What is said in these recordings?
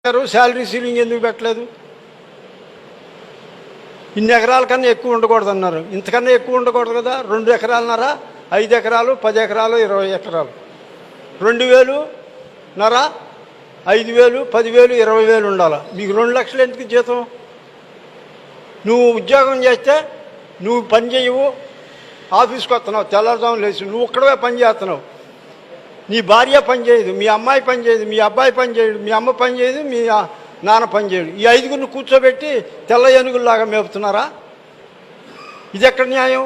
Salary ceiling ఎందుకు పెట్టలేదు? ఇన్ని ఎకరాల కన్నా ఎక్కువ ఉండకూడదు అన్నారు. ఇంతకన్నా ఎక్కువ ఉండకూడదు కదా. 2 ఎకరాలన్నర, 5 ఎకరాలు, 10 ఎకరాలు, 20 ఎకరాలు, 2,000 5,000, 10,000, 20,000 ఉండాలి. మీకు 2 లక్షలు ఎందుకు జీతం? నువ్వు ఉద్యోగం చేస్తే నువ్వు పని చేయవు, ఆఫీస్కి వస్తున్నావు, తెల్లారుజాము లేచి నువ్వు ఒక్కడవే పని చేస్తున్నావు. నీ భార్య పని చేయదు, మీ అమ్మాయి పని చేయదు, మీ అబ్బాయి పని చేయడు, మీ అమ్మ పని చేయదు, మీ నాన్న పని చేయడు. ఈ 5గురిని కూర్చోబెట్టి తెల్ల ఏనుగుల్లాగా మేపుతున్నారా? ఇది ఎక్కడ న్యాయం?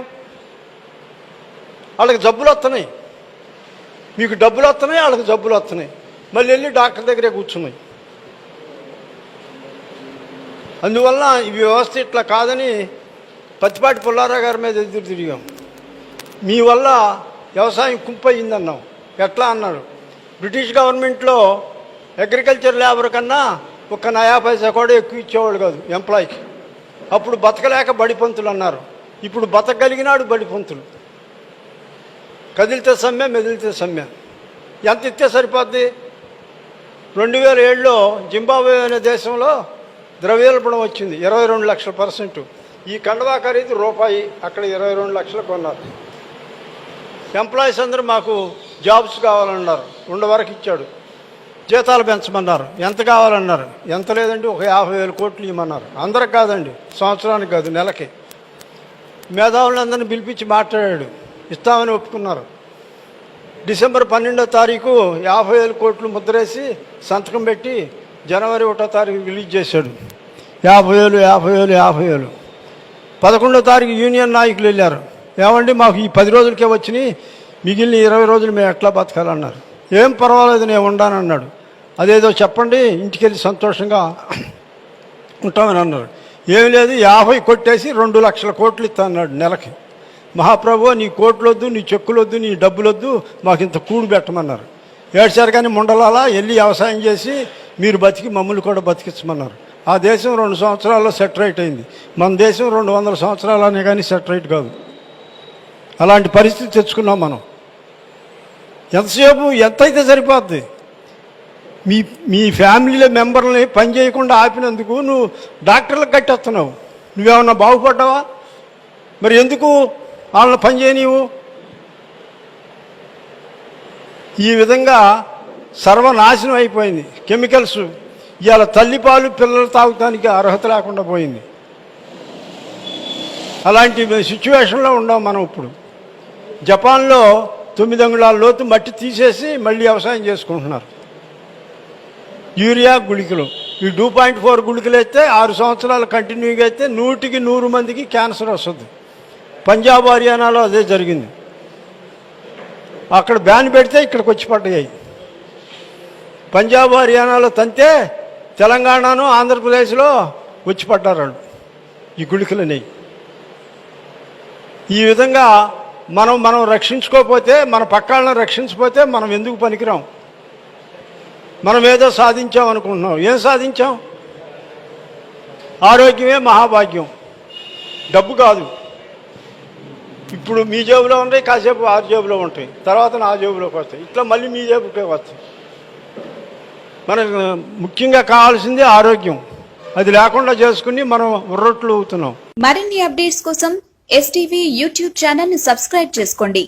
వాళ్ళకి జబ్బులు వస్తున్నాయి, మీకు డబ్బులు వస్తున్నాయి, వాళ్ళకి జబ్బులు వస్తున్నాయి, మళ్ళీ వెళ్ళి డాక్టర్ దగ్గరే కూర్చున్నాయి. అందువల్ల ఈ వ్యవస్థ ఇట్లా కాదని పత్తిపాటి పుల్లారావు గారి మీద ఎదురు తిరిగాం. మీ వల్ల వ్యవసాయం కుంపయిందన్నాం. ఎట్లా అన్నారు? బ్రిటిష్ గవర్నమెంట్లో అగ్రికల్చర్ లేబర్ కన్నా 1 నయా పైసా కూడా ఎక్కువ ఇచ్చేవాళ్ళు కాదు ఎంప్లాయీకి. అప్పుడు బతకలేక బడిపంతులు అన్నారు. ఇప్పుడు బతకగలిగినాడు బడిపంతులు. కదిలితే సమ్మె, మెదిలితే సమ్మె. ఎంత ఇస్తే సరిపోద్ది? 2007లో జింబాబ్వే అనే దేశంలో ద్రవ్యోల్బణం వచ్చింది, 22 లక్షల %. ఈ కండవా ఖరీదు రూపాయి, అక్కడ 22 లక్షలు కొన్నారు. ఎంప్లాయీస్ అందరూ మాకు జాబ్స్ కావాలన్నారు. 2 వరకు ఇచ్చాడు. జీతాలు పెంచమన్నారు. ఎంత కావాలన్నారు? ఎంత లేదండి, ఒక 50,000 కోట్లు ఇవ్వమన్నారు. అందరికి కాదండి, సంవత్సరానికి కాదు, నెలకి. మేధావులందరినీ పిలిపించి మాట్లాడాడు. ఇస్తామని ఒప్పుకున్నారు. డిసెంబర్ 12వ తారీఖు 50,000 కోట్లు ముద్రేసి సంతకం పెట్టి జనవరి 1వ తారీఖు రిలీజ్ చేశాడు. 50,000, 50,000, 50,000. 11వ తారీఖు యూనియన్ నాయకులు వెళ్ళారు. ఏమండి, మాకు ఈ 10 రోజులకే వచ్చినాయి, మిగిలిన 20 రోజులు మేము ఎట్లా బతకాలన్నారు. ఏం పర్వాలేదు, నేను ఉండానన్నాడు. అదేదో చెప్పండి, ఇంటికి వెళ్ళి సంతోషంగా ఉంటామని అన్నారు. ఏమి లేదు, 50 కొట్టేసి 2 లక్షల కోట్లు ఇస్తా అన్నాడు నెలకి. మహాప్రభు, నీ కోట్లొద్దు, నీ చెక్కులొద్దు, నీ డబ్బులొద్దు, మాకు ఇంత కూడు పెట్టమన్నారు. ఏడ్చారు కానీ ముండలాలా వెళ్ళి వ్యవసాయం చేసి మీరు బతికి మమ్మల్ని కూడా బతికించమన్నారు. ఆ దేశం 2 సంవత్సరాల్లో సెటరైట్ అయింది. మన దేశం 200 సంవత్సరాలు అనే కానీ సెటరైట్ కాదు. అలాంటి పరిస్థితి తెచ్చుకున్నాం మనం. ఎంతసేపు ఎంతైతే సరిపోద్ది? మీ ఫ్యామిలీలో మెంబర్ని పని చేయకుండా ఆపినందుకు నువ్వు డాక్టర్లకు కట్టేస్తున్నావు. నువ్వేమన్నా బాగుపడ్డావా? మరి ఎందుకు వాళ్ళని పని చేయనివు? ఈ విధంగా సర్వనాశనం అయిపోయింది. కెమికల్స్ ఇవాళ తల్లిపాలు పిల్లలు తాగటానికి అర్హత లేకుండా పోయింది. అలాంటి సిచ్యువేషన్లో ఉన్నాం మనం ఇప్పుడు. జపాన్లో 9 అంగుళాల లోతు మట్టి తీసేసి మళ్ళీ వ్యవసాయం చేసుకుంటున్నారు. యూరియా గుళికలు, ఈ 2.4 గుళికలు అయితే 6 సంవత్సరాలు కంటిన్యూగా అయితే 100కి 100 మందికి క్యాన్సర్ వస్తుంది. పంజాబ్, హర్యానాలో అదే జరిగింది. అక్కడ బ్యాన్ పెడితే ఇక్కడికి వచ్చి పడ్డాయి. పంజాబ్, హర్యానాలో తంతే తెలంగాణను, ఆంధ్రప్రదేశ్లో వచ్చి పడ్డారు వాళ్ళు ఈ గుళికలని. ఈ విధంగా మనం రక్షించుకోకపోతే, మన పక్కాలను రక్షించకపోతే మనం ఎందుకు పనికిరాం? మనం ఏదో సాధించాం అనుకుంటున్నాం. ఏం సాధించాం? ఆరోగ్యమే మహాభాగ్యం, డబ్బు కాదు. ఇప్పుడు మీ జేబులో ఉంటాయి, కాసేపు ఆ జేబులో ఉంటాయి, తర్వాత నా జేబులోకి వస్తాయి, ఇట్లా మళ్ళీ మీ జేబుకే వస్తాయి. మనకు ముఖ్యంగా కావాల్సింది ఆరోగ్యం. అది లేకుండా చేసుకుని మనం ఉర్రొట్లు అవుతున్నాం. మరిన్ని అప్డేట్స్ కోసం STV యూట్యూబ్ ఛానల్ ని సబ్స్క్రైబ్ చేసుకోండి.